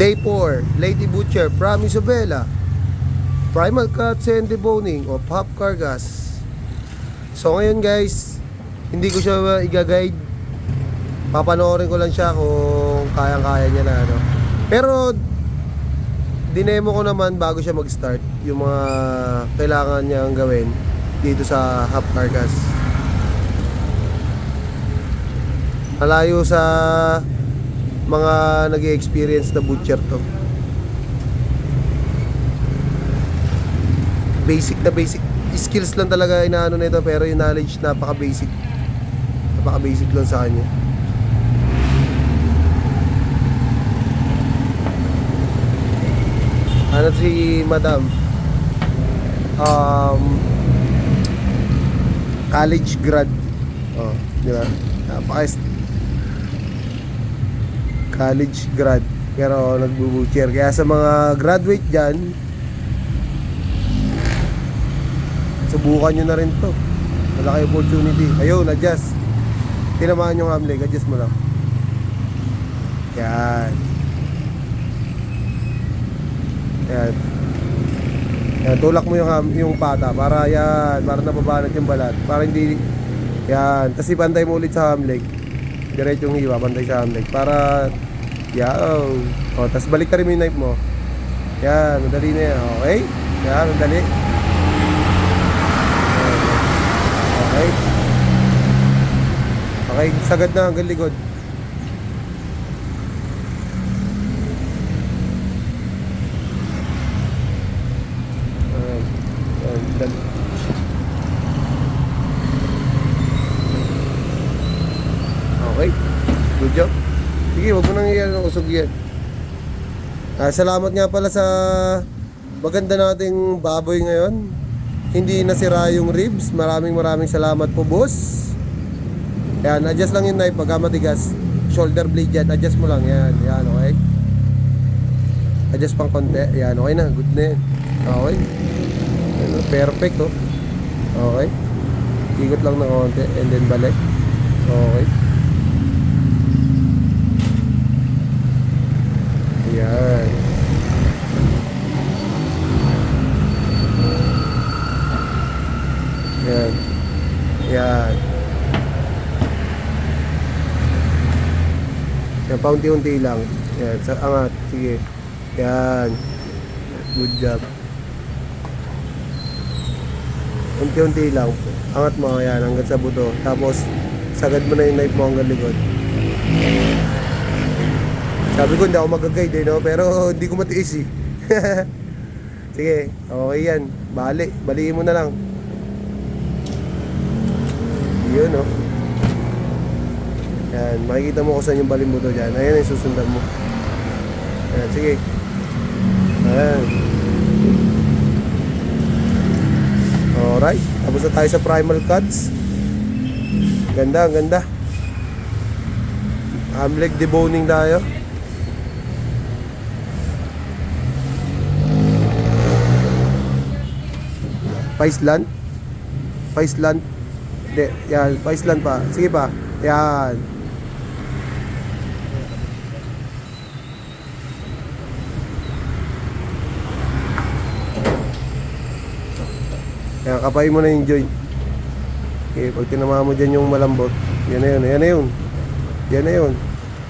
Day 4, Lady Butcher from Isabela. Primal Cuts and Deboning of Half Cargas. So ngayon guys, hindi ko siya i-guide. Papanoorin ko lang siya kung kayang-kaya niya na ano. Pero dinemo ko naman bago siya mag-start yung mga kailangan niyang gawin dito sa Half Cargas. Malayo sa mga nag-experience na butcher to. Basic skills lang talaga inaano nito, pero yung knowledge napaka-basic lang sa kanya. Ano si Madam? College grad. Oh, di ba? College grad pero nagbu-butcher. Kaya sa mga graduate dyan, subukan nyo na rin to. Malaki opportunity. Ayun, adjust. Tinamaan yung ham leg, adjust mo lang. Yan. Yan. Yan, tulak mo yung pata para yan, para nababanat yung balat. Para hindi yan. Tapos ipantay mo ulit sa ham leg. Diretsong hiwa, pantay sa ham leg. Para yaw. O, tapos balik rin mo yung knife mo. Yan, madali na yan. Okay? Yan, madali. Okay. Okay, sagad na hanggang likod. Dali. Okay. Good job. Sige, wag mo nang iyan ng usog yan. Salamat nga pala sa maganda nating baboy ngayon. Hindi nasira yung ribs. Maraming salamat po, boss. Yan, adjust lang yung knife pagka matigas. Shoulder blade yan, adjust mo lang. Yan, okay. Adjust pang konti. Yan, okay na, good na yan. Okay. Perfect, oh. Okay. Ikot lang ng konti and then balik. Okay. Yan. Yan. Yan. Yan, paunti-unti lang. Yan, sa angat. Sige. Yan. Good job. Unti-unti lang. Angat mo, yan, hanggang sa buto. Tapos, sagad mo na yung knife mo hanggang likod. Sabi ko, hindi ako mag-guide, no? Pero hindi ko matiis, eh. Sige, okay yan. Baliin mo na lang. Yun, no? Yan, makikita mo kung saan yung bali mo to dyan. Ayan yung susundan mo. Ayan, sige. Ayan. Alright, tapos na tayo sa primal cuts. Ganda, ganda. Ham leg deboning tayo. Paislan. Hindi, yan, paislan pa. Sige pa. Yan. Yan, kapay mo na yung joint. Okay, pag tinama mo dyan yung malambot, yan na yun.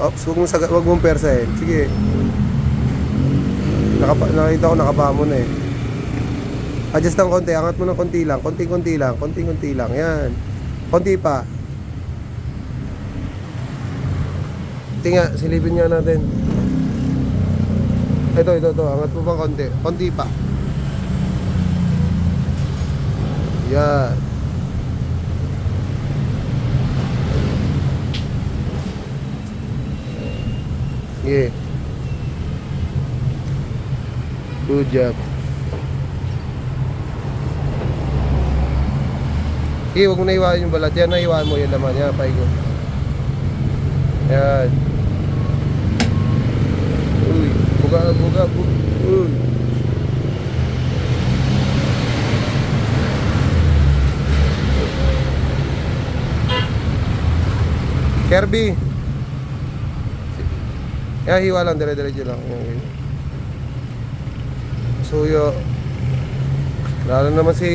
Ops, wag mong persahin. Sige. Nakita ko nakapa mo na eh. Adjust ng konti, angat mo ng konti lang. Konting-konti lang. Yan. Konti pa. Tinga, silipin nga natin. Ito. Angat mo pang konti. Konti pa. Yan. Yeah. Good job. Huwag mo na iwanan yung balat. Yan, naiwanan mo yung laman. Yan, paigo. Yan. Uy, buga. Uy. Kirby. Kaya hiwa lang, dire-diretso lang. Yan, ganyan. Suyo. Lalo naman si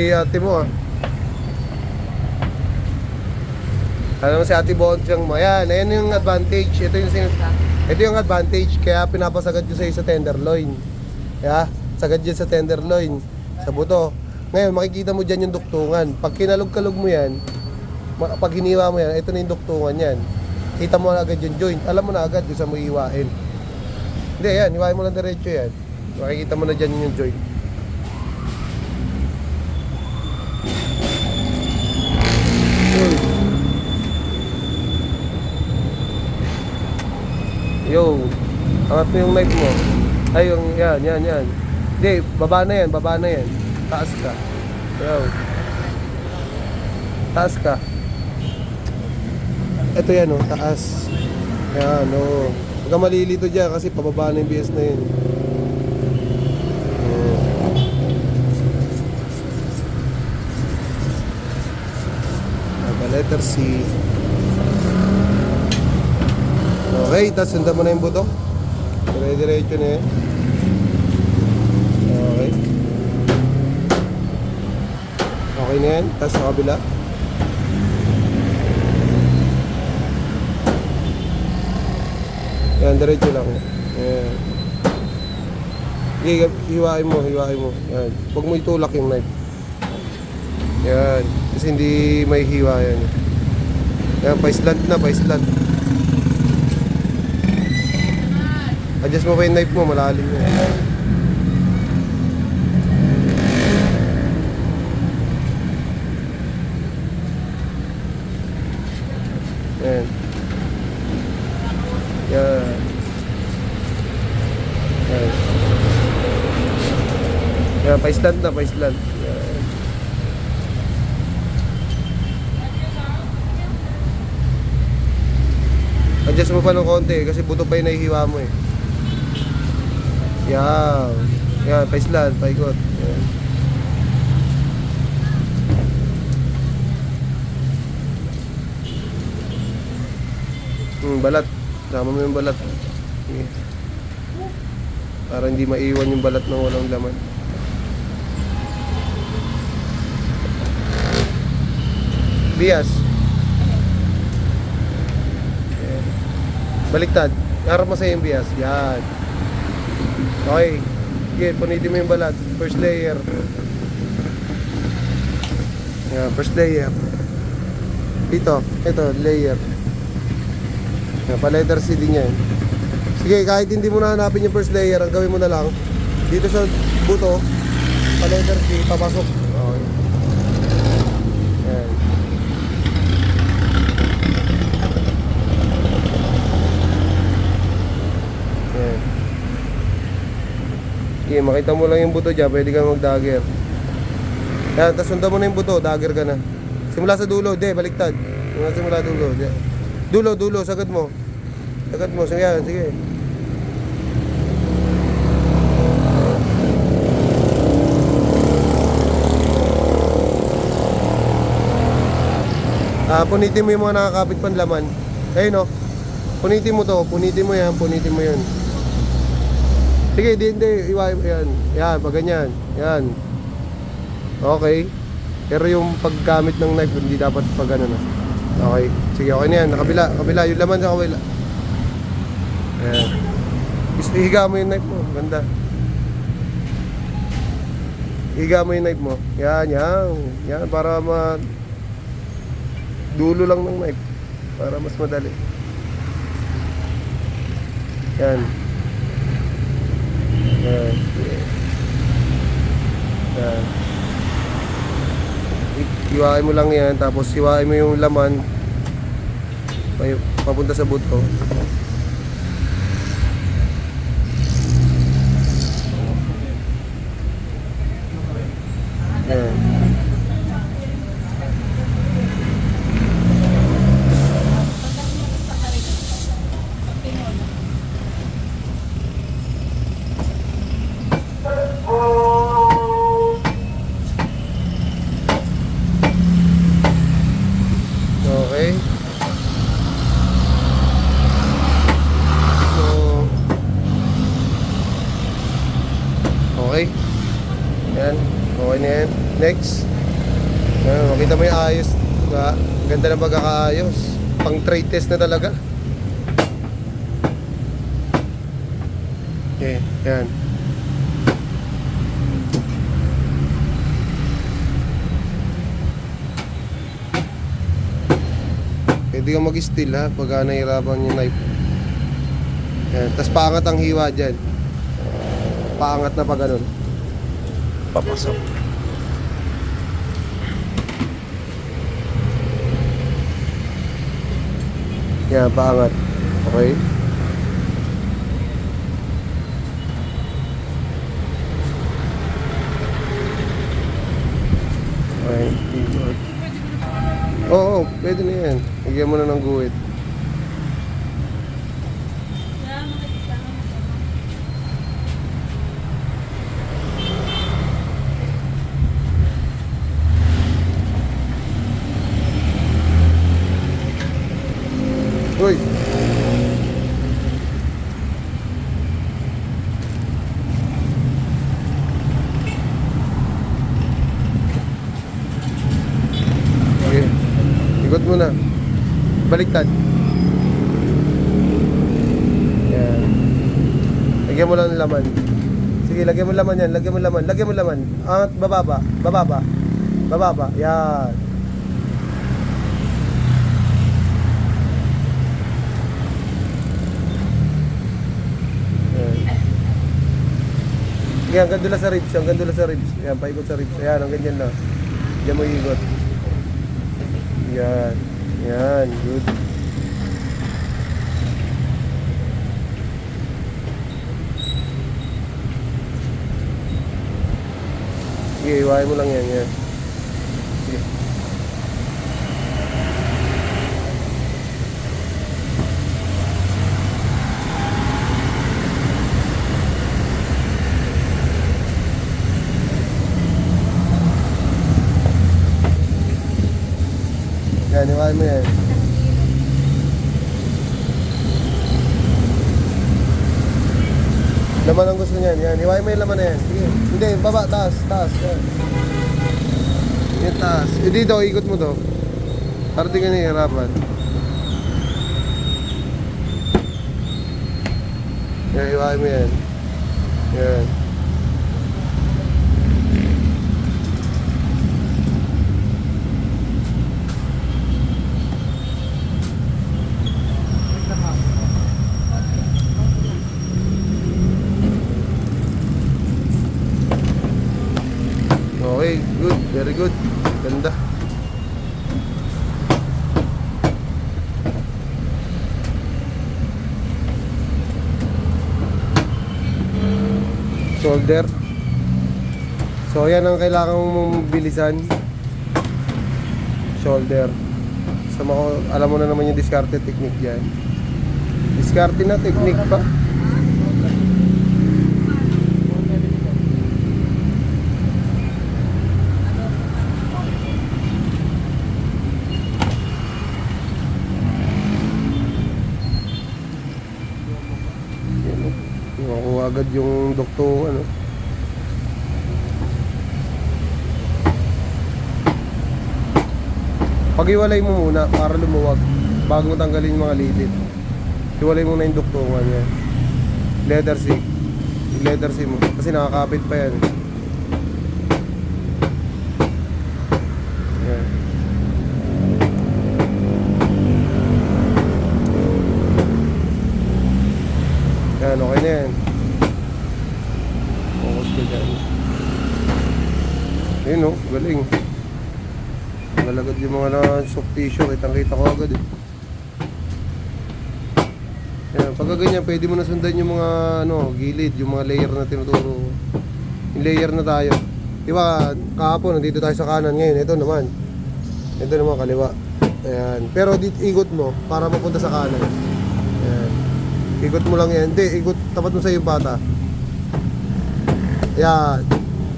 ate mo ah. Lalo naman si ate Bonchang mo. Ayan yung advantage. Ito yung advantage. Kaya pinapasagad ko sa tenderloin. Kaya, sagad yan sa tenderloin. Sa buto. Ngayon, makikita mo dyan yung duktungan. Pag kinalog-kalog mo yan, pag hiniwa mo yan, ito na yung duktungan yan. Kita mo na agad yung joint. Alam mo na agad kung saan mo iwain. Hindi, yan. Iwain mo lang diretso yan. Makikita mo na dyan yung joint. Yo, angat mo yung knife mo. Ay, yung yan. Hindi, baba na yan. Taas ka. Yo. Taas ka. Ito yan oh, taas. Yan oh. Huwag ka malilito dyan kasi pababa na yung BS na yun. Letter C. Okay, tapos sundan mo na yung buto. Dire-diretso na yan. Okay. Okay na yan. Tapos sa kabila. Yan, diretso lang. Yan. Okay, hiwain mo. Yan. Huwag mo itulak yung knife. Yan. Kasi hindi may hiwa yan. Yan, pa-slant na. Adjust mo pa yung knife mo, malalim yan. Yan. Yan. Yan, pa-slant na. Yan. Adjust mo pa ng konti kasi buto pa yung nahihiwa mo eh. Yan, pa-slant, paikot. Yan. Balat. Sama mo yung balat. Okay. Para hindi maiwan yung balat ng walang laman. Bias. Yan. Baliktad. Harap mo sa yung bias. Yan. Okay. Sige, punitin mo yung balat. First layer. Yan, first layer. Ito, layer. Yan, pa-letter C din yan. Sige, kahit hindi mo na hanapin yung first layer, ang gawin mo na lang, dito sa buto, pa-letter C, papasok. Okay. Yan. Yan. Sige, makita mo lang yung buto dyan, pwede ka mag-dagger. Yan, tapos sundan mo na yung buto, dagger ka na. Simula sa dulo, baliktad. Simula dulo, Dulo, sagad mo. Sige, yan, sige. Punitin mo yung mga nakakapit panlaman. Ayun o. Punitin mo to, punitin mo yun. Sige, hindi, iwain mo yan. Yan, pag ganyan. Yan. Okay. Pero yung paggamit ng knife, hindi dapat pag ano na. Okay. Sige, okay na yan. Kabila. Yung laman sa kabila. Ayan. Higa mo yung knife mo. Ganda. Higa mo yung knife mo. Yan. Yan, para dulo lang ng knife. Para mas madali. Yan. Yan. Yan. Hiwain mo lang yan. Tapos hiwain mo yung laman papunta sa buto. Yan. Okay. Okay? Yan. Okay na yan. Next. Yan. Makita mo yung ayos. Diba? Ganda ng pagkakaayos. Pang trade test na talaga. Okay. Yan. Pwede kang mag-steal ha pag nahihirapan yung knife. Yan. Tapos paangat ang hiwa dyan. Paangat na pa ganun. Papasok. Yan, paangat. Okay. Okay, good. Oo, pwede na yan. Higyan mo na ng guhit. Uy! Okay. Ikot mo na. Baliktad. Yan. Lagyan mo lang ng laman. Sige, lagyan mo laman yan. Lagyan mo laman. Lagyan mo laman. Angat, bababa. Bababa. Bababa. Yan. Yan, hanggang doon lang sa ribs. Hanggang doon lang sa ribs. Yan, paikot sa ribs. Ayan, hanggang dyan lang. Diyan mo ikot. Yan. Yan, good. Sige, iwain mo lang yan. Yan. Sige. Yan, iwain mo yan. Laman ang gusto niyan. Yan, iwain mo yung laman na yan. Sige. Hindi, baba, taas, taas. Yan. Yan, taas. E dito, ikot mo to. Para di ka nahihirapan. Yan, iwain mo yan. Yan. Okay, good, very good. Ganda. Shoulder. So yan ang kailangan mong bilisan. Shoulder. So alam mo na naman yung diskarte technique diyan. Diskarte na technique pa. Makuha agad yung doktor ano. Pag-iwalay mo muna para lumuwag bago mo tanggalin yung mga litid. Iwalay mo na yung doktungan yan. Letter C. Letter C mo kasi nakakapit pa yan. Yan. Yan, okay na yan. Focus ka dyan. Ayun o, galing. Nalagad yung mga soft tissue. Kitang-kita ko agad eh. Yan, pagka ganyan, pwede mo na sundan yung mga gilid, yung mga layer na tinuturo. Yung layer na tayo. Diba, kahapon, nandito tayo sa kanan. Ngayon, ito naman. Ito naman, kaliwa. Ayan. Pero dito, ikot mo para mapunta sa kanan. Ayan. Ikot mo lang yan. Hindi, ikot, tapat mo sa yung bata. Yan.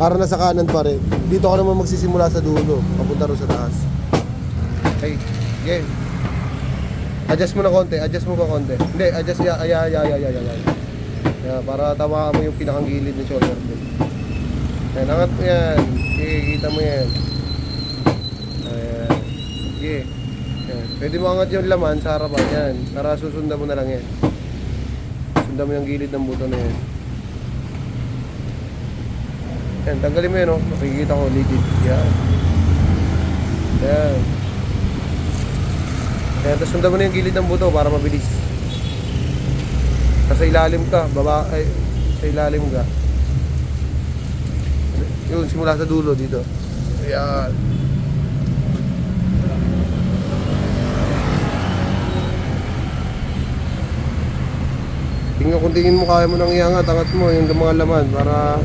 Para nasa kanan pa rin. Dito ka naman magsisimula sa dulo. Papunta rin sa taas. Okay. Okay. Adjust mo na konti. Adjust mo pa konti. Hindi, adjust. Ya. Para tamaan mo yung pinakang gilid ng shoulder. Yan, angat mo yan. Sige, kita mo yan. Ayan. Sige. Yan. Pwede mo angat yung laman sa harapan yan. Para susundan mo na lang yan. Sundan mo yung gilid ng buto na yan. Yan, tanggalin mo yan, oh. Makikita ko, ligid. Yan. Yan. Yan, tapos sundan mo na yung gilid ng buto para mabilis. Sa ilalim ka, baba, ay, sa ilalim ka. Yun, simula sa dulo dito. Ayan. Kung tingin mo, kaya mo nang iangat, angat mo yung mga laman para...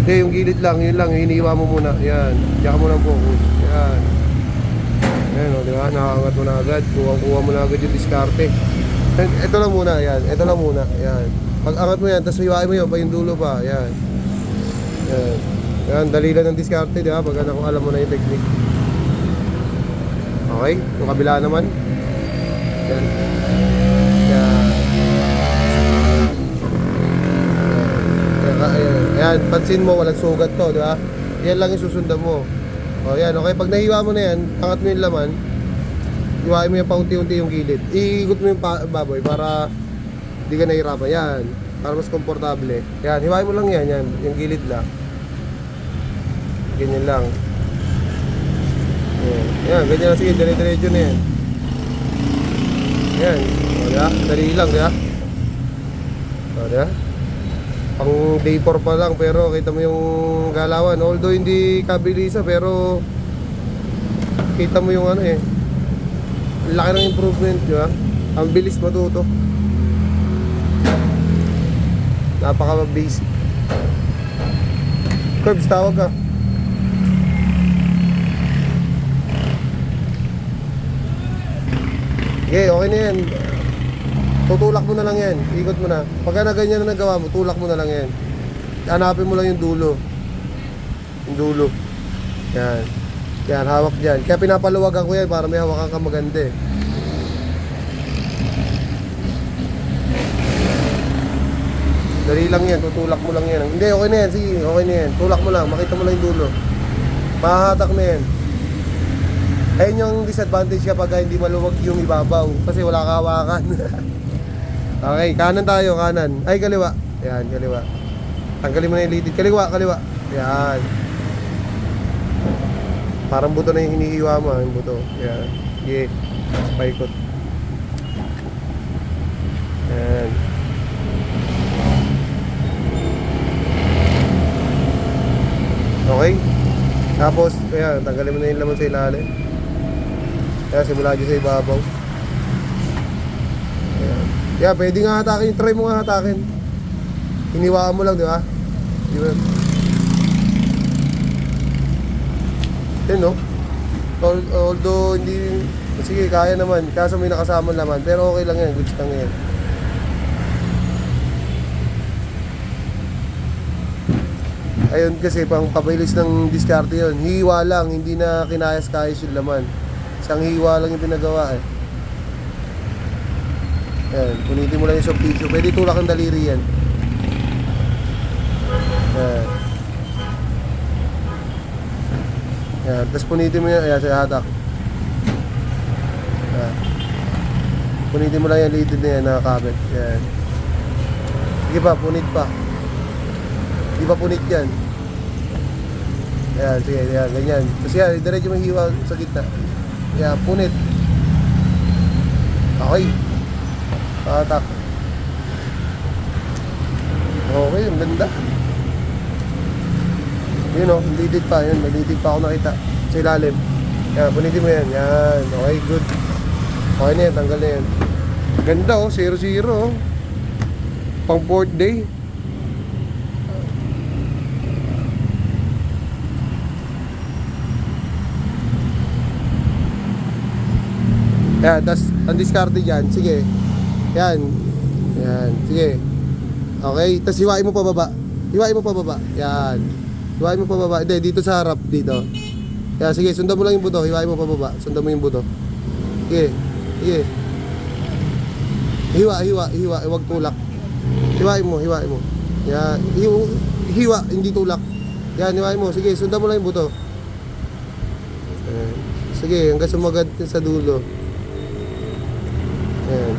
Hindi, yung gilid lang, yun lang, hinihiwa mo muna. Yan, diyan mo lang focus. Yan. Ayan, o, diba? Nakakangat mo na agad. Kuha mo na agad yung diskarte. Ito lang muna, yan. Ito lang muna, yan. Pag angat mo yan, tapos hiwain mo yun, pa yung dulo pa. Yan. Yan. Yan, dali lang ng diskarte, di ba? Pag alam mo na yung technique. Okay, yung kabila naman. Yan. Yan. Yan, pansin mo, walang sugat to, di ba? Yan lang yung susundan mo. O, yan, okay. Pag nahiwa mo na yan, angat mo yung laman. Hiwain mo yung paunti-unti yung gilid. Iikot mo yung baboy para di ka nahirapan. Yan, para mas komportable. Yan, hiwain mo lang yan, yan, yung gilid lang. Ganyan lang. Yan, ganyan lang. Sige, dire-diretso na yan. Yan, o diba? Dali lang, diba? O diba? Pang day 4 pa lang, pero kita mo yung galawan. Although hindi kabilisa, pero kita mo yung ano eh, laki ng improvement, diba? Ang bilis matuto. Napaka-basic. Curbs, tawag ka. Okay, okay na yan. Tutulak mo na lang yan. Ikot mo na. Pagka na ganyan na nagawa mo, tulak mo na lang yan. Hanapin mo lang yung dulo. Yung dulo. Yan. Yan, hawak dyan. Kaya pinapaluwagan ko yan para may hawakan ka maganda eh. Dali lang yan. Tutulak mo lang yan. Hindi, okay na yan. Sige, okay na yan. Tulak mo lang. Makita mo lang yung dulo. Mahahatak na yan. Ayun yung disadvantage kapag hindi maluwag yung ibabaw. Kasi wala kahawakan. Okay, kanan tayo, kanan. Ay, kaliwa. Yan, kaliwa. Tanggalin mo na yung lidid. Kaliwa, kaliwa. Yan. Parang buto na yung hinihiwa mo, yung buto. Yan. Yeah. Paikot. Yan. Okay. Tapos, ayan, tanggalin mo na yung laman sa ilalim. Ayan, simula dyan sa ibabaw. Ayan. Yeah, pwede nga hatakin. Try mo nga hatakin. Hiniwaan mo lang, di ba? Di ba? Yan, no? Although, hindi... Sige, kaya naman. Kaso may nakasama naman. Pero okay lang yan. Goods lang yan. Ayun kasi, pang pabilis ng diskarte yun. Hiwa lang. Hindi na kinayas-kayas yung laman. Isang hiwa lang yung pinagawa, eh. Yan, punitin mo lang yung soft tissue. Pwede tulak ang daliri yan. Yan. Yan, tapos punitin mo yan. Ayan, sa hatak. Yan. Punitin mo lang yung lidid na yan, nakakabit. Yan. Sige pa, punit pa. Di pa punit yan. Ayan, sige, yan, ganyan. Tapos yan, diretso mo hiwa sa gitna. Yan, punit. Okay. Hatak. Okay, ang ganda. Yun o, lidid pa. Yun, may lidid pa ako nakita sa ilalim. Yan, punitin mo yan. Yan, okay, good. Okay na yan, tanggal na yan. Ganda o, 0-0 o. Pang 4th day. Yan, tas ang diskarte dyan, sige. Yan. Yan, sige. Okay, tas hiwain mo pa baba. Hiwain mo pa baba. Yan. Hiwain mo pa baba. Hindi, dito sa harap, dito. Yan, sige, sundan mo lang yung buto. Hiwain mo pa baba. Sundan mo yung buto. Sige, sige. Hiwa. Huwag tulak. Hiwain mo. Yan. hiwa, hindi tulak. Yan, hiwain mo. Sige, sundan mo lang yung buto. Ayan. Sige, hanggang sumagad sa dulo. Ayan.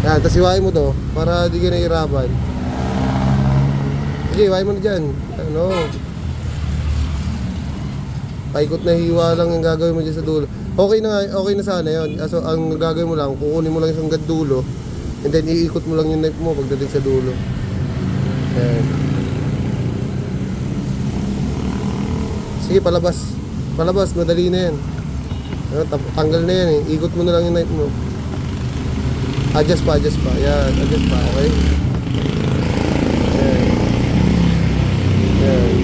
Yan, tapos hiwain mo to para di ka nahihirapan. Sige, hiwain mo na dyan. Ano? Paikot na hiwa lang yung gagawin mo dyan sa dulo. Okay na, okay na sana yun. Kaso ang gagawin mo lang, kukunin mo lang yung hanggang dulo. And then iikot mo lang yung knife mo pagdating sa dulo. Ayan. Sige, palabas. Palabas, madali na yan. Ayan, tanggal na yan eh. Ikot mo na lang yung knife mo. Adjust pa, adjust pa. Ayan, adjust pa, okay? Ayan. Ayan.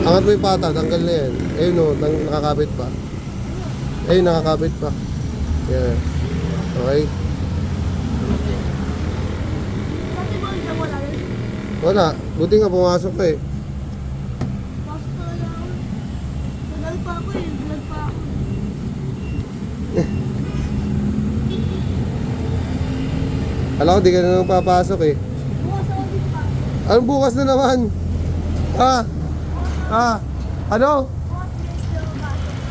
Angat mo yung pata, tanggal na yan. Ayun o, nakakabit pa. Ayun, nakakabit pa. Ayan. Okay? Wala, buti nga pumasok ka eh. Pasok ka lang. Tagal pa ako eh. Vlog pa ako. Alam ko, di ka na nang papasok eh. Bukas ako dito pa. Anong bukas na naman? Ha? Ha? Ano?